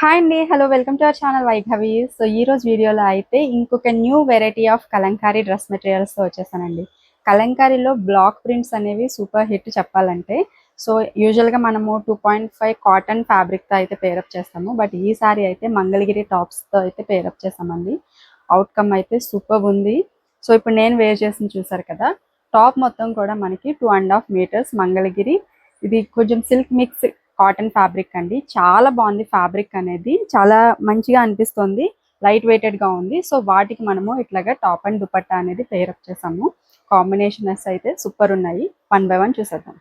Hi అండి. Hello, welcome to our channel Vaighavi. So ఈ రోజు వీడియోలో అయితే ఇంకొక new variety of kalamkari dress మెటీరియల్స్తో వచ్చేసానండి. కలంకారీలో బ్లాక్ ప్రింట్స్ అనేవి సూపర్ హిట్ చెప్పాలంటే. సో యూజువల్గా మనము 2.5 కాటన్ ఫ్యాబ్రిక్తో అయితే పేరప్ చేస్తాము. బట్ ఈసారి అయితే మంగళగిరి టాప్స్తో అయితే పేరప్ చేస్తామండి. అవుట్కమ్ అయితే సూపర్ ఉంది. సో ఇప్పుడు నేను వేర్ చేసి చూసారు కదా, టాప్ మొత్తం కూడా మనకి 2.5 మీటర్స్ మంగళగిరి. ఇది కొంచెం సిల్క్ మిక్స్ కాటన్ ఫ్యాబ్రిక్ అండి. చాలా బాగుంది. ఫ్యాబ్రిక్ అనేది చాలా మంచిగా అనిపిస్తుంది. లైట్ వెయిటెడ్గా ఉంది. సో వాటికి మనము ఇట్లాగా టాప్ అండ్ దుపట్టా అనేది పేరప్ చేసాము. కాంబినేషన్స్ అయితే సూపర్ ఉన్నాయి. 1 by 1 చూసేద్దాం.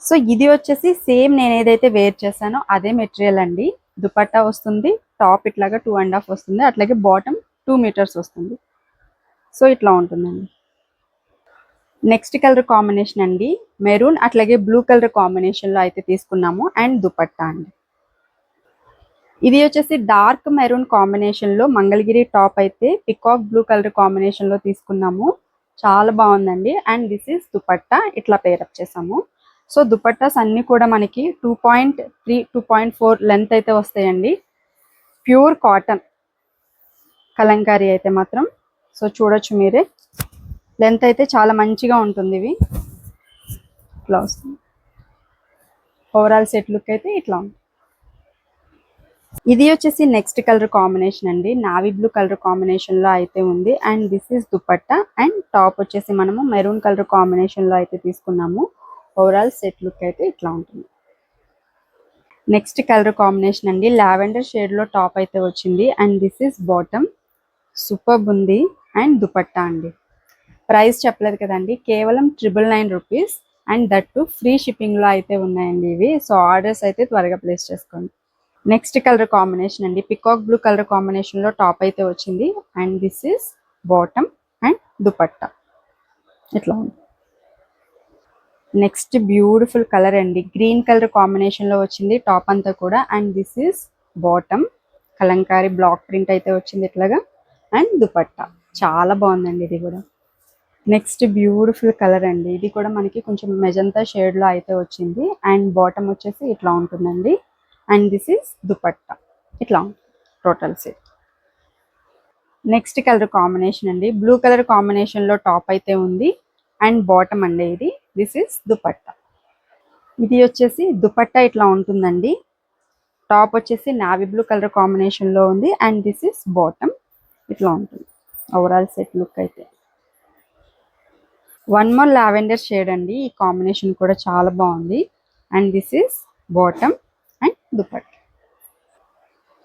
సో ఇది వచ్చేసి సేమ్ నేను ఏదైతే వేర్ చేశానో అదే మెటీరియల్ అండి. దుపట్టా వస్తుంది, టాప్ ఇట్లాగా 2.5 వస్తుంది, అట్లాగే బాటమ్ 2 మీటర్స్ వస్తుంది. సో ఇట్లా ఉంటుందండి. నెక్స్ట్ కలర్ కాంబినేషన్ అండి మెరూన్, అట్లాగే బ్లూ కలర్ కాంబినేషన్లో అయితే తీసుకున్నాము. అండ్ దుపట్టా అండి, ఇది వచ్చేసి డార్క్ మెరూన్ కాంబినేషన్లో మంగళగిరి టాప్ అయితే పికాక్ బ్లూ కలర్ కాంబినేషన్లో తీసుకున్నాము. చాలా బాగుందండి. And this is dupatta. ఇట్లా పేరప్ చేసాము. సో దుపట్టాస్ అన్నీ కూడా మనకి 2.3 2.4 లెంత్ అయితే వస్తాయండి. ప్యూర్ కాటన్ కలంకారీ అయితే మాత్రం. సో చూడొచ్చు మీరే, లెంత్ అయితే చాలా మంచిగా ఉంటుంది. ఇవి ఇట్లా వస్తుంది. ఓవరాల్ సెట్ లుక్ అయితే ఇట్లా ఉంది. ఇది వచ్చేసి నెక్స్ట్ కలర్ కాంబినేషన్ అండి. నావీ బ్లూ కలర్ కాంబినేషన్లో అయితే ఉంది. And this is dupatta. And top వచ్చేసి మనము మెరూన్ కలర్ కాంబినేషన్లో అయితే తీసుకున్నాము. ఓవరాల్ సెట్ లుక్ అయితే ఇట్లా ఉంటుంది. నెక్స్ట్ కలర్ కాంబినేషన్ అండి లావెండర్ షేడ్లో టాప్ అయితే వచ్చింది. And this is bottom. Super ఉంది. అండ్ దుపట్టా అండి. ప్రైస్ చెప్పలేదు కదండి, కేవలం 999 రూపీస్. అండ్ దట్టు ఫ్రీ షిప్పింగ్లో అయితే ఉన్నాయండి ఇవి. సో ఆర్డర్స్ అయితే త్వరగా ప్లేస్ చేసుకోండి. నెక్స్ట్ కలర్ కాంబినేషన్ అండి పికాక్ బ్లూ కలర్ కాంబినేషన్లో టాప్ అయితే వచ్చింది. And this is bottom and dupatta ఇట్లా ఉంది. నెక్స్ట్ బ్యూటిఫుల్ కలర్ అండి, గ్రీన్ కలర్ కాంబినేషన్లో వచ్చింది టాప్ అంతా కూడా. And this is bottom. Kalamkari block print అయితే వచ్చింది ఇట్లాగా. అండ్ దుపట్టా చాలా బాగుందండి ఇది కూడా. నెక్స్ట్ బ్యూటిఫుల్ కలర్ అండి, ఇది కూడా మనకి కొంచెం మెజంతా షేడ్లో అయితే వచ్చింది. అండ్ బాటమ్ వచ్చేసి ఇట్లా ఉంటుందండి. అండ్ దిస్ ఈస్ దుపట్టా ఇట్లా ఉంటుంది total set. Next colour combination అండి బ్లూ కలర్ కాంబినేషన్లో టాప్ అయితే ఉంది. అండ్ బాటమ్ అండి ఇది. This is dupatta. ఇది వచ్చేసి దుపట్టా ఇట్లా ఉంటుందండి. టాప్ వచ్చేసి నావీ బ్లూ కలర్ కాంబినేషన్లో ఉంది. అండ్ దిస్ ఈస్ బాటమ్ ఇట్లా ఉంటుంది. ఓవరాల్ సెట్ లుక్ అయితే. వన్ మోర్ లావెండర్ షేడ్ అండి, ఈ కాంబినేషన్ కూడా చాలా బాగుంది. And this is bottom and dupatta.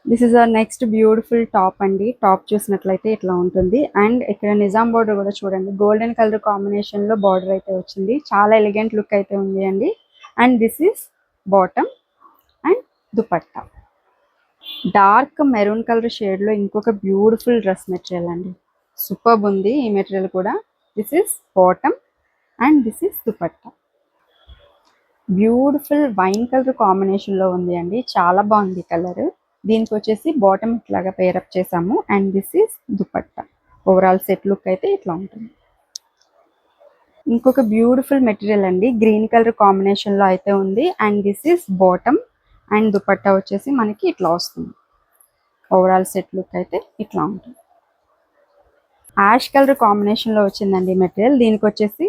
This is our next beautiful top అండి. టాప్ చూసినట్లయితే ఇట్లా ఉంటుంది. అండ్ ఇక్కడ నిజాం బార్డర్ కూడా చూడండి, గోల్డెన్ కలర్ కాంబినేషన్లో బార్డర్ అయితే వచ్చింది. చాలా ఎలిగెంట్ లుక్ అయితే ఉంది అండి. And this is bottom and dupatta. Dark maroon colour షేడ్లో ఇంకొక బ్యూటిఫుల్ డ్రెస్ మెటీరియల్ అండి. సూపర్బ్ ఉంది ఈ మెటీరియల్ కూడా. This is bottom and this is dupatta. Beautiful wine colour కాంబినేషన్లో ఉంది అండి. చాలా బాగుంది కలర్. దీనికి వచ్చేసి బాటమ్ ఇట్లాగా పేరప్ చేసాము. And this is dupatta. Overall set look అయితే ఇట్లా ఉంటుంది. ఇంకొక బ్యూటిఫుల్ మెటీరియల్ అండి, గ్రీన్ కలర్ కాంబినేషన్లో అయితే ఉంది. And this is bottom and dupatta వచ్చేసి మనకి ఇట్లా వస్తుంది. ఓవరాల్ సెట్ లుక్ అయితే ఇట్లా ఉంటుంది. యాష్ కలర్ కాంబినేషన్లో వచ్చిందండి మెటీరియల్. దీనికి వచ్చేసి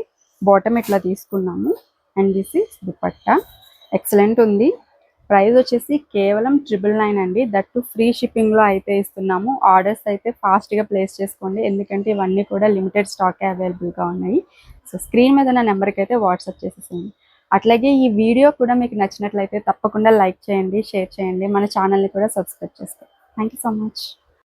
బాటమ్ ఇట్లా తీసుకున్నాము. And this is dupatta. Excellent ఉంది. ప్రైస్ వచ్చేసి కేవలం 999 అండి. దట్టు ఫ్రీ షిప్పింగ్లో అయితే ఇస్తున్నాము. ఆర్డర్స్ అయితే ఫాస్ట్గా ప్లేస్ చేసుకోండి, ఎందుకంటే ఇవన్నీ కూడా లిమిటెడ్ స్టాకే అవైలబుల్గా ఉన్నాయి. సో స్క్రీన్ మీద ఉన్న నెంబర్కి అయితే వాట్సాప్ చేసేసేయండి. అట్లాగే ఈ వీడియో కూడా మీకు నచ్చినట్లయితే తప్పకుండా లైక్ చేయండి, షేర్ చేయండి, మన ఛానల్ని కూడా సబ్స్క్రైబ్ చేసుకోండి. Thank you so much.